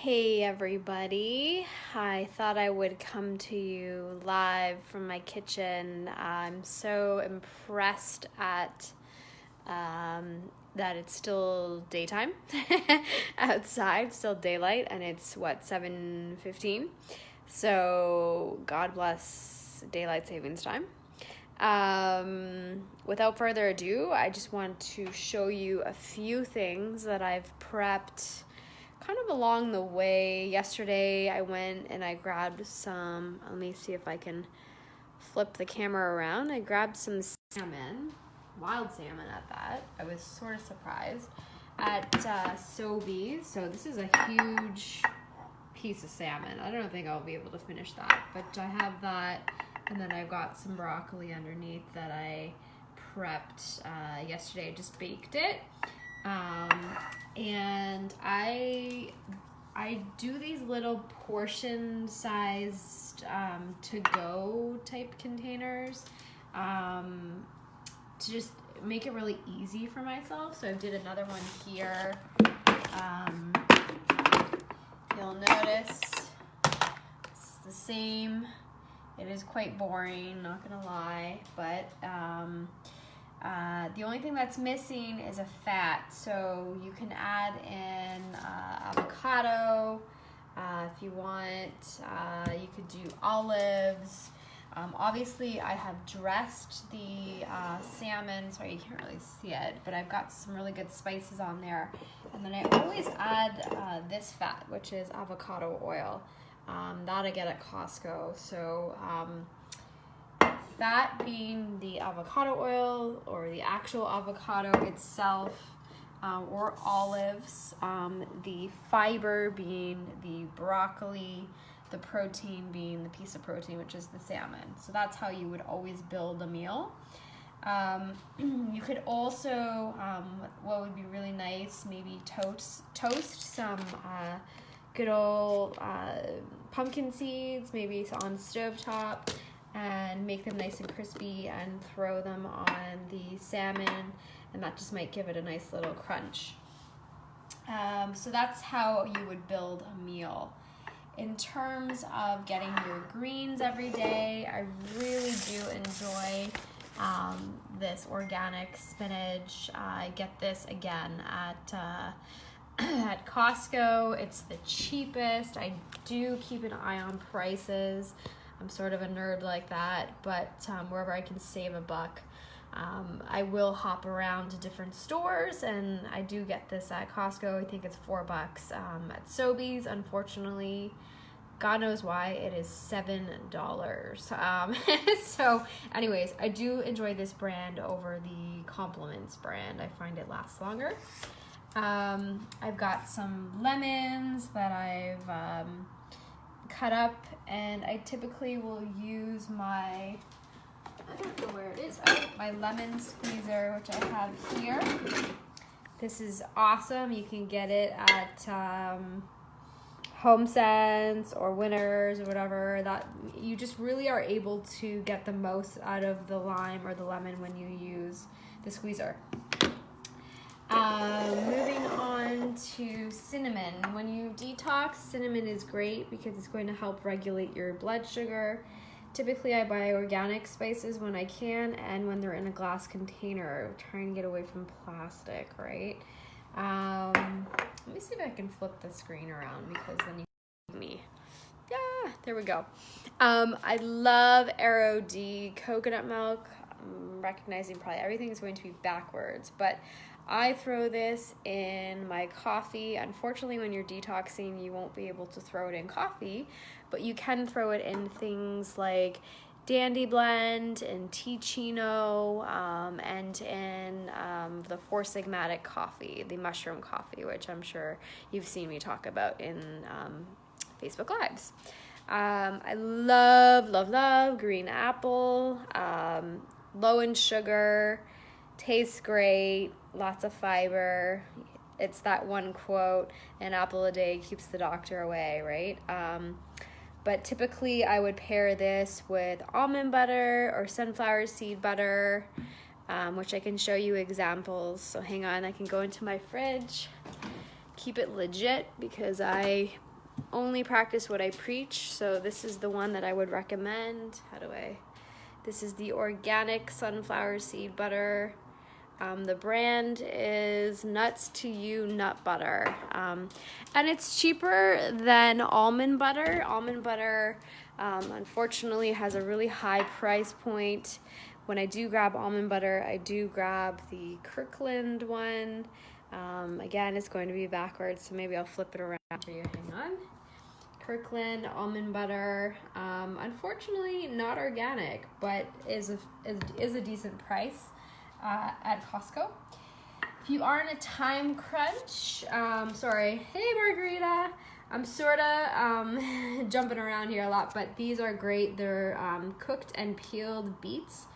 Hey everybody, I thought I would come to you live from my kitchen. I'm so impressed at that it's still daytime outside, still daylight, and it's 7:15. So God bless daylight savings time. Without further ado, I just want to show you a few things that I've prepped kind of along the way. Yesterday I went and I grabbed some, let me see if I can flip the camera around. I grabbed some salmon, wild salmon at that. I was sort of surprised at Sobeys. So this is a huge piece of salmon. I don't think I'll be able to finish that, but I have that, and then I've got some broccoli underneath that I prepped yesterday. I just baked it. And I do these little portion sized to-go type containers to just make it really easy for myself. So I did another one here. You'll notice it's the same. It is quite boring, not gonna lie, but the only thing that's missing is a fat, so you can add in avocado if you want. You could do olives. Obviously, I have dressed the salmon. Sorry, you can't really see it, but I've got some really good spices on there. And then I always add this fat, which is avocado oil. That I get at Costco. So that being the avocado oil or the actual avocado itself, or olives, the fiber being the broccoli, the protein being the piece of protein, which is the salmon. So that's how you would always build a meal. You could also, what would be really nice, maybe toast some good old pumpkin seeds, maybe on stovetop, and make them nice and crispy and throw them on the salmon, and that just might give it a nice little crunch. So that's how you would build a meal. In terms of getting your greens every day, I really do enjoy this organic spinach. I get this again at Costco. It's the cheapest. I do keep an eye on prices. I'm sort of a nerd like that, but wherever I can save a buck, I will hop around to different stores, and I do get this at Costco. I think it's $4. At Sobeys, unfortunately, God knows why, it is $7. So anyways, I do enjoy this brand over the Compliments brand. I find it lasts longer. I've got some lemons that I've cut up, and I typically will use my, I don't know where it is, my lemon squeezer, which I have here. This is awesome. You can get it at Home Sense or Winners or whatever. That you just really are able to get the most out of the lime or the lemon when you use the squeezer. Moving on to cinnamon. When you detox, cinnamon is great because it's going to help regulate your blood sugar. Typically, I buy organic spices when I can and when they're in a glass container, trying to get away from plastic, right? Let me see if I can flip the screen around, because then you can see me. Yeah, there we go. I love Aero D coconut milk. I'm recognizing probably everything is going to be backwards, but I throw this in my coffee. Unfortunately, when you're detoxing, you won't be able to throw it in coffee, but you can throw it in things like Dandy Blend and Tea-Chino, and in the Four Sigmatic coffee, the mushroom coffee, which I'm sure you've seen me talk about in Facebook Lives. I love green apple, low in sugar, tastes great, lots of fiber. It's that one quote, an apple a day keeps the doctor away, right? But typically I would pair this with almond butter or sunflower seed butter, which I can show you examples. So hang on, I can go into my fridge, keep it legit, because I only practice what I preach. So this is the one that I would recommend. This is the organic sunflower seed butter. The brand is Nuts to You Nut Butter. And it's cheaper than almond butter. Almond butter, unfortunately, has a really high price point. When I do grab almond butter, I do grab the Kirkland one. Again, it's going to be backwards, so maybe I'll flip it around for you. Hang on. Kirkland almond butter. Unfortunately, not organic, but is a decent price at Costco. If you are in a time crunch, hey Margarita, I'm sorta jumping around here a lot, but these are great. They're cooked and peeled beets.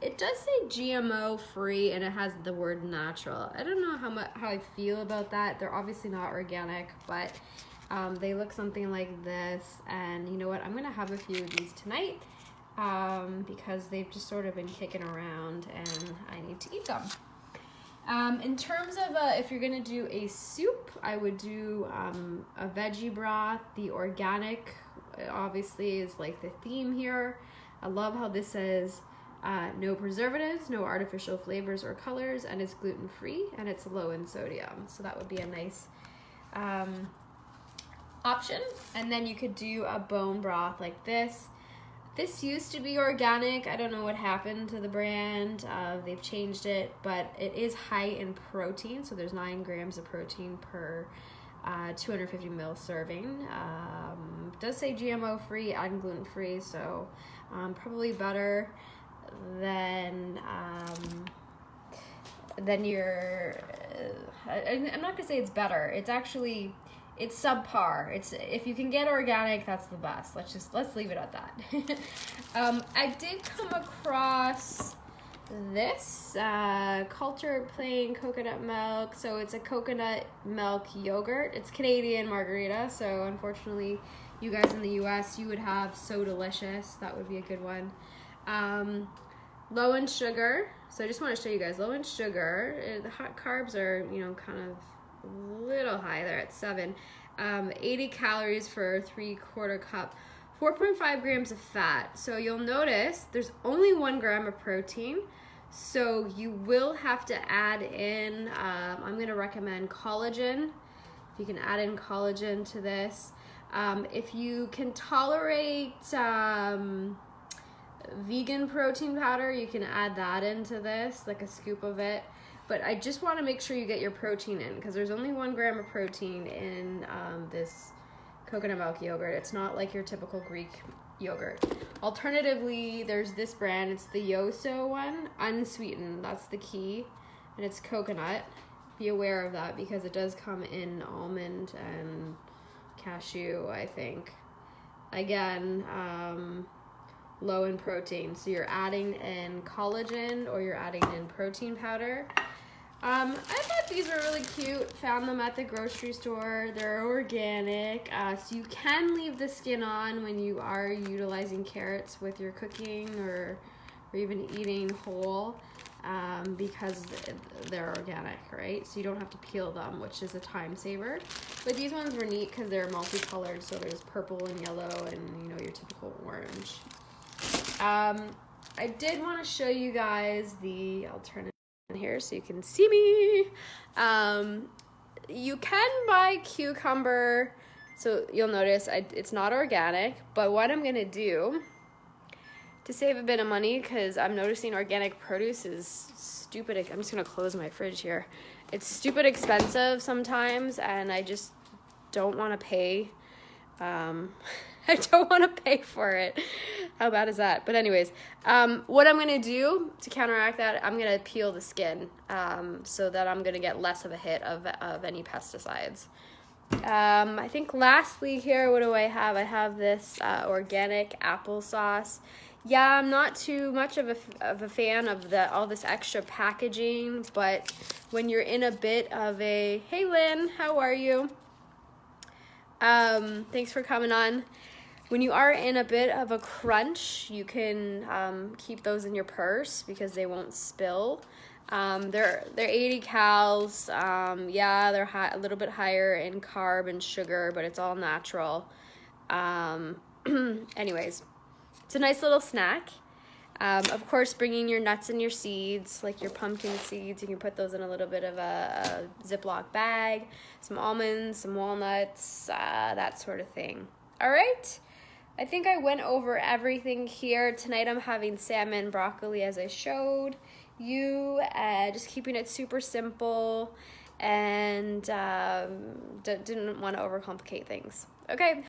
It does say GMO free and it has the word natural. I don't know how I feel about that. They're obviously not organic, but they look something like this. And you know what? I'm gonna have a few of these tonight because they've just sort of been kicking around and I need to eat them. In terms of if you're gonna do a soup, I would do a veggie broth. The organic obviously is like the theme here. I love how this says no preservatives, no artificial flavors or colors, and it's gluten-free and it's low in sodium. So that would be a nice option. And then you could do a bone broth like this. This used to be organic. I don't know what happened to the brand. They've changed it, but it is high in protein. So there's 9 grams of protein per 250 ml serving. It does say GMO free and gluten free, so probably better than your. I'm not gonna say it's better. It's actually. It's subpar. If you can get organic, that's the best. Let's leave it at that. I did come across this cultured plain coconut milk. So it's a coconut milk yogurt. It's Canadian Margarita. So unfortunately, you guys in the US, you would have So Delicious. That would be a good one. Low in sugar. So I just want to show you guys low in sugar. The hot carbs are, kind of a little high. They're at 7. 80 calories for a 3/4 cup. 4.5 grams of fat. So you'll notice there's only 1 gram of protein. So you will have to add in, I'm going to recommend collagen. If you can add in collagen to this. If you can tolerate vegan protein powder, you can add that into this, like a scoop of it. But I just want to make sure you get your protein in because there's only 1 gram of protein in this coconut milk yogurt. It's not like your typical Greek yogurt. Alternatively, there's this brand. It's the Yoso one, unsweetened. That's the key. And it's coconut. Be aware of that because it does come in almond and cashew, I think. Again, low in protein. So you're adding in collagen or you're adding in protein powder. I thought these were really cute. Found them at the grocery store. They're organic. So you can leave the skin on when you are utilizing carrots with your cooking or even eating whole because they're organic, right? So you don't have to peel them, which is a time saver. But these ones were neat because they're multicolored. So there's purple and yellow and, your typical orange. I did want to show you guys the alternative here so you can see me. You can buy cucumber, so you'll notice it's not organic, but what I'm gonna do to save a bit of money, because I'm noticing organic produce is stupid. I'm just gonna close my fridge here. It's stupid expensive sometimes, and I just don't want to pay. I don't want to pay for it. How bad is that? But anyways, what I'm going to do to counteract that, I'm going to peel the skin so that I'm going to get less of a hit of any pesticides. I think lastly here, what do I have? I have this organic applesauce. Yeah, I'm not too much of a fan of all this extra packaging, but when you're in a bit of a, hey Lynn, how are you? Thanks for coming on. When you are in a bit of a crunch, you can keep those in your purse because they won't spill. They're 80 cals. Yeah, they're a little bit higher in carb and sugar, but it's all natural. Anyways, it's a nice little snack. Of course, bringing your nuts and your seeds, like your pumpkin seeds, you can put those in a little bit of a Ziploc bag, some almonds, some walnuts, that sort of thing. All right, I think I went over everything here. Tonight I'm having salmon, broccoli, as I showed you, just keeping it super simple, and didn't want to overcomplicate things. Okay,